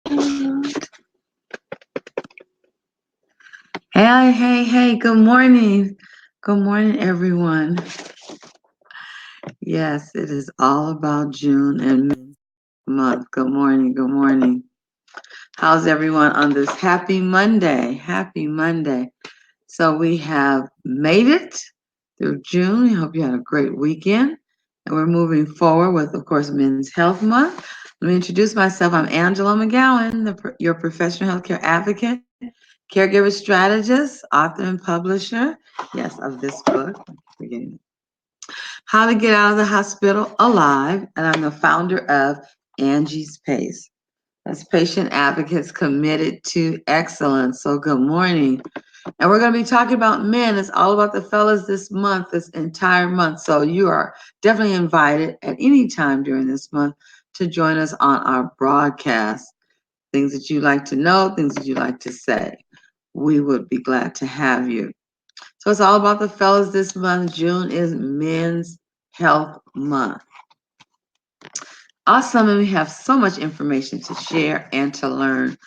Hey, hey, hey, good morning. Good morning, everyone. Yes, it is all about June and month. Good morning, good morning. How's everyone on this happy Monday? Happy Monday. So we have made it through June. I hope you had a great weekend. And we're moving forward with, of course, Men's Health Month. Let me introduce myself. I'm Angela McGowan, your professional healthcare advocate, caregiver strategist, author, and publisher, yes, of this book, How to Get Out of the Hospital Alive. And I'm the founder of Angie's Pace. That's patient advocates committed to excellence. So, good morning. And we're going to be talking about men. It's all about the fellas this month, this entire month. So you are definitely invited at any time during this month to join us on our broadcast. Things that you like to know, things that you like to say. We would be glad to have you. So it's all about the fellas this month. June is Men's Health Month. Awesome. And we have so much information to share and to learn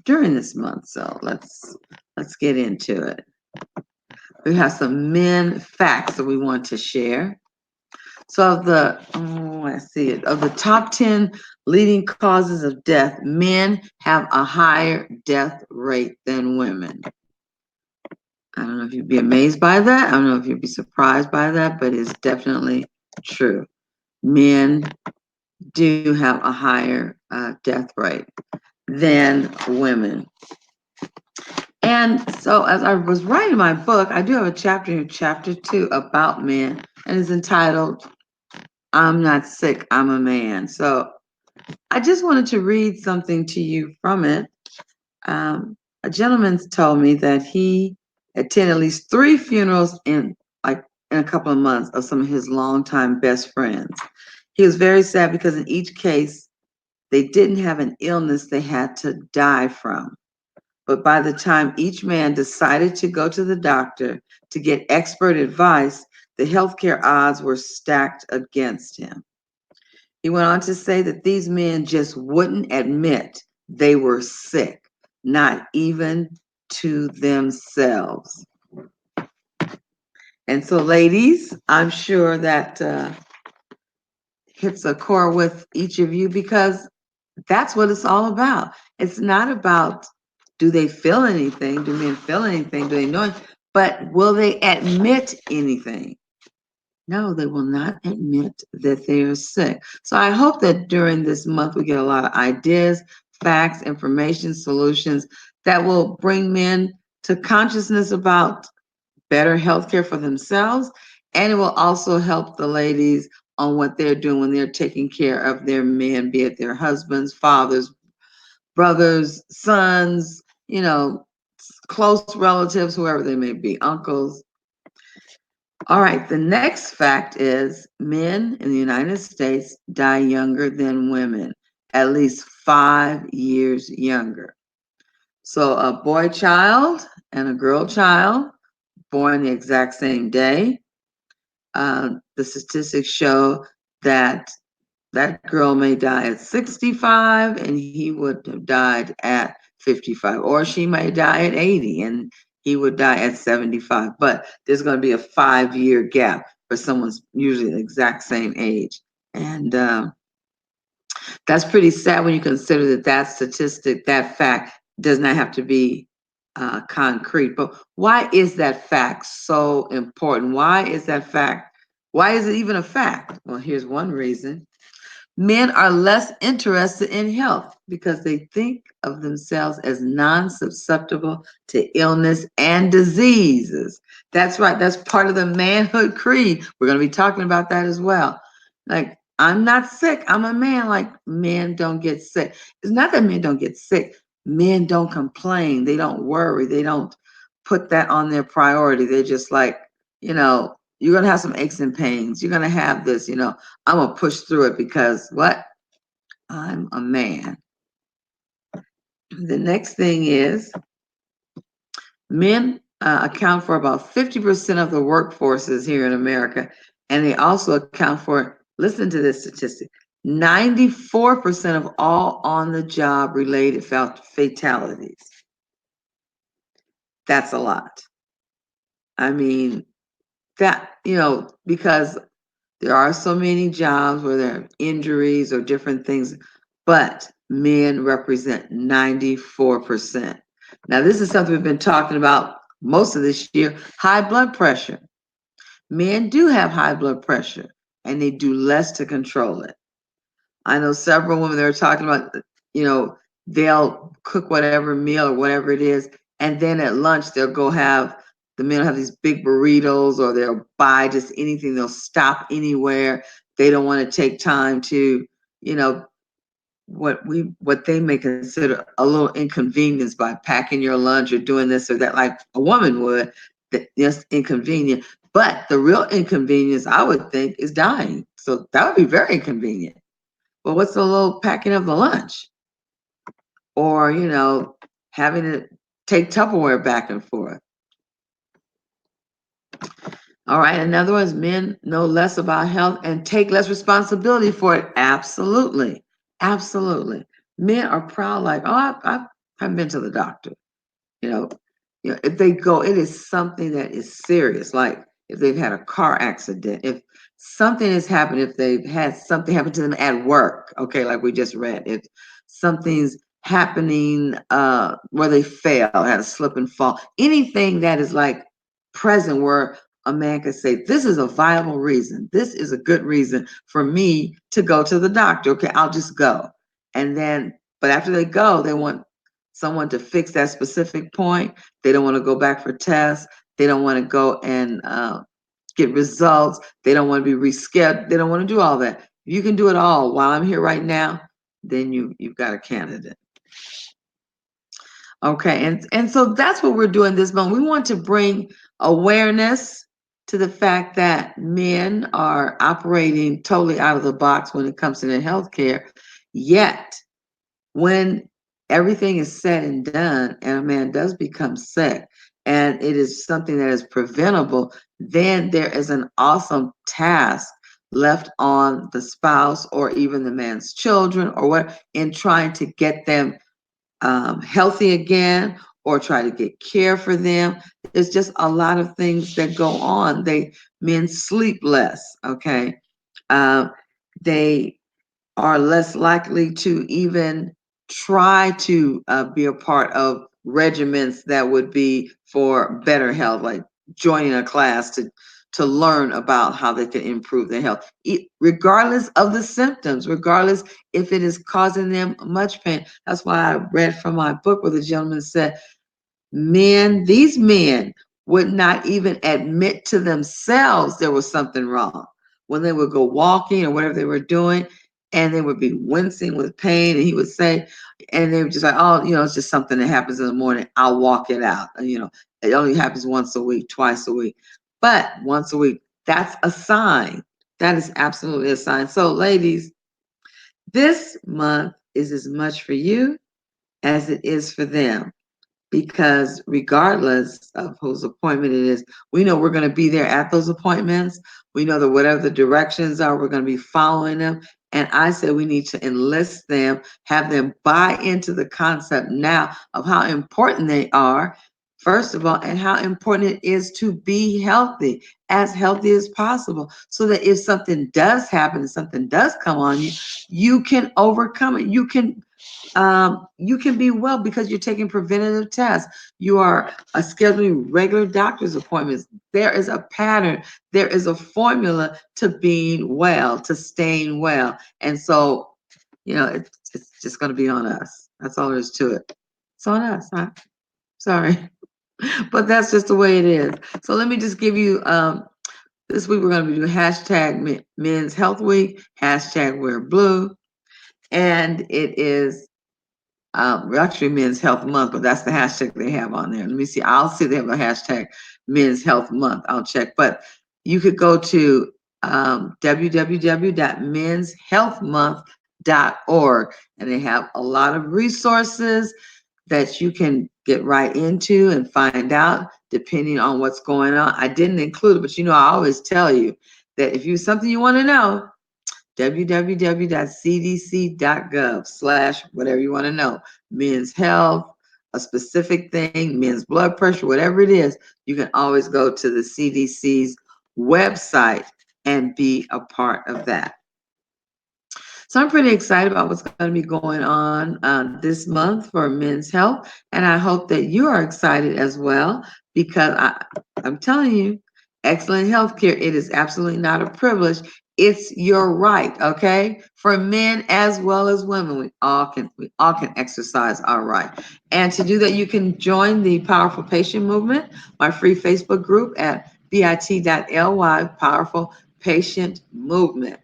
during this month. So let's get into it. We have some men facts that we want to share. So of the of the top 10 leading causes of death, men have a higher death rate than women. I don't know if you'd be amazed by that. I don't know if you'd be surprised by that, but it's definitely true. Men do have a higher death rate than women. And so as I was writing my book, I do have a chapter here, chapter 2, about men, and it's entitled, I'm Not Sick, I'm a Man. So I just wanted to read something to you from it. A gentleman told me that he attended at least 3 funerals in a couple of months of some of his longtime best friends. He was very sad because in each case, they didn't have an illness they had to die from. But by the time each man decided to go to the doctor to get expert advice, the healthcare odds were stacked against him. He went on to say that these men just wouldn't admit they were sick, not even to themselves. And so, ladies, I'm sure that hits a core with each of you because that's what it's all about. It's not about do they feel anything? Do men feel anything? Do they know it? But will they admit anything? No, they will not admit that they are sick. So I hope that during this month we get a lot of ideas, facts, information, solutions that will bring men to consciousness about better healthcare for themselves. And it will also help the ladies on what they're doing when they're taking care of their men, be it their husbands, fathers, brothers, sons, close relatives, whoever they may be, uncles. All right, the next fact is men in the United States die younger than women, at least 5 years younger. So a boy child and a girl child born the exact same day, the statistics show that that girl may die at 65 and he would have died at 55, or she may die at 80 and he would die at 75. But there's going to be a 5-year gap for someone's usually the exact same age. And that's pretty sad when you consider that that statistic, that fact, does not have to be concrete. But why is that fact so important? Why is that fact? Why is it even a fact? Well, here's one reason. Men are less interested in health because they think of themselves as non-susceptible to illness and diseases. That's right. That's part of the manhood creed. We're going to be talking about that as well. Like, I'm not sick. I'm a man. Like, men don't get sick. It's not that men don't get sick. Men don't complain. They don't worry. They don't put that on their priority. They're just like, you're going to have some aches and pains. You're going to have this, I'm going to push through it because what? I'm a man. The next thing is men account for about 50% of the workforces here in America, and they also account for, listen to this statistic, 94% of all on-the-job related fatalities. That's a lot. I mean, that, because there are so many jobs where there are injuries or different things, but men represent 94%. Now, this is something we've been talking about most of this year, high blood pressure. Men do have high blood pressure and they do less to control it. I know several women that are talking about, they'll cook whatever meal or whatever it is, and then at lunch they'll go have the men have these big burritos, or they'll buy just anything. They'll stop anywhere. They don't want to take time to, what they may consider a little inconvenience by packing your lunch or doing this or that, like a woman would. That's inconvenient. But the real inconvenience, I would think, is dying. So that would be very inconvenient. Well, what's the little packing of the lunch? Or, having to take Tupperware back and forth. All right, another one is men know less about health and take less responsibility for it. Absolutely. Absolutely. Men are proud, like, oh, I've been to the doctor. You know, if they go, it is something that is serious. Like if they've had a car accident, if something has happened, if they've had something happen to them at work, okay, like we just read, if something's happening where they fail, had a slip and fall, anything that is like present where a man could say, this is a viable reason, this is a good reason for me to go to the doctor. Okay, I'll just go. And then, but after they go, they want someone to fix that specific point. They don't want to go back for tests. They don't want to go and get results. They don't want to be rescheduled. They don't want to do all that. If you can do it all while I'm here right now, then you've got a candidate. Okay, and so that's what we're doing this month. We want to bring awareness to the fact that men are operating totally out of the box when it comes to their healthcare. Yet, when everything is said and done and a man does become sick and it is something that is preventable, then there is an awesome task left on the spouse or even the man's children or what in trying to get them healthy again or try to get care for them. There's just a lot of things that go on. Men sleep less, okay? They are less likely to even try to be a part of regimens that would be for better health, like joining a class to learn about how they can improve their health, regardless of the symptoms, regardless if it is causing them much pain. That's why I read from my book where the gentleman said, these men would not even admit to themselves there was something wrong when they would go walking or whatever they were doing, and they would be wincing with pain. And he would say, and they were just like, oh, it's just something that happens in the morning. I'll walk it out. And, it only happens once a week, twice a week, but once a week, that's a sign. That is absolutely a sign. So, ladies, this month is as much for you as it is for them, because regardless of whose appointment it is, we know we're going to be there at those appointments. We know that whatever the directions are, we're going to be following them. And I said we need to enlist them, have them buy into the concept now of how important they are, first of all, and how important it is to be healthy as possible, so that if something does happen, something does come on you, you can overcome it. You can be well because you're taking preventative tests. You are scheduling regular doctor's appointments. There is a pattern. There is a formula to being well, to staying well. And so, it's just going to be on us. That's all there is to it. It's on us. Huh? Sorry. But that's just the way it is. So let me just give you, this week we're going to be doing hashtag Men's Health Week, hashtag Wear Blue. And it is actually Men's Health Month, but that's the hashtag they have on there. Let me see. I'll see they have a hashtag Men's Health Month. I'll check. But you could go to www.menshealthmonth.org, and they have a lot of resources that you can get right into and find out depending on what's going on. I didn't include it, but I always tell you that if you something you want to know, www.cdc.gov/ whatever you want to know, men's health, a specific thing, men's blood pressure, whatever it is, you can always go to the CDC's website and be a part of that. So I'm pretty excited about what's going to be going on this month for men's health. And I hope that you are excited as well, because I'm telling you, excellent healthcare, it is absolutely not a privilege. It's your right, okay? For men as well as women, we all can exercise our right. And to do that, you can join the Powerful Patient Movement, my free Facebook group at bit.ly, Powerful Patient Movement.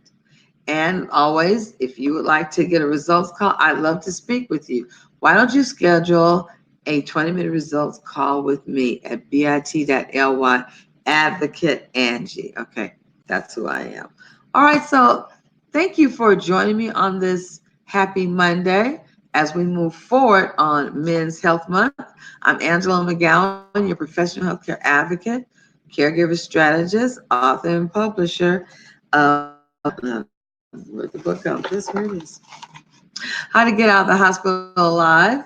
And always, if you would like to get a results call, I'd love to speak with you. Why don't you schedule a 20-minute results call with me at bit.ly, Advocate Angie. Okay, that's who I am. All right, so thank you for joining me on this happy Monday as we move forward on Men's Health Month. I'm Angela McGowan, your professional healthcare advocate, caregiver strategist, author, and publisher of where'd the book go? This, where it is. How to Get Out of the Hospital Alive.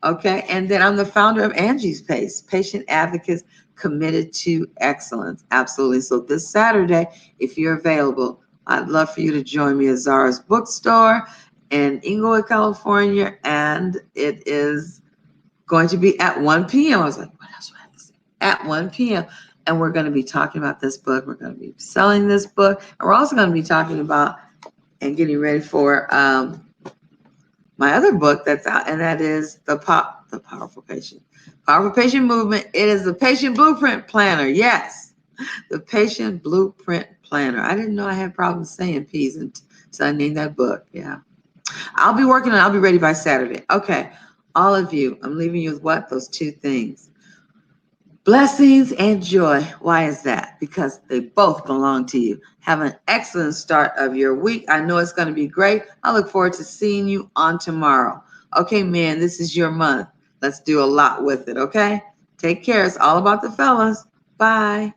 Okay. And then I'm the founder of Angie's Pace, Patient Advocates Committed to Excellence. Absolutely. So this Saturday, if you're available, I'd love for you to join me at Zara's Bookstore in Inglewood, California. And it is going to be at 1 p.m. I was like, what else do I have to say? At 1 p.m. And we're going to be talking about this book. We're going to be selling this book. And we're also going to be talking about and getting ready for my other book that's out, and that is the Powerful Patient Movement. It is the Patient Blueprint Planner. Yes, the Patient Blueprint Planner. I didn't know I had problems saying P's until I named that book. Yeah, I'll be working on it. I'll be ready by Saturday. Okay, all of you, I'm leaving you with what? Those two things. Blessings and joy. Why is that? Because they both belong to you. Have an excellent start of your week. I know it's going to be great. I look forward to seeing you on tomorrow. Okay, man, this is your month. Let's do a lot with it, okay? Take care. It's all about the fellas. Bye.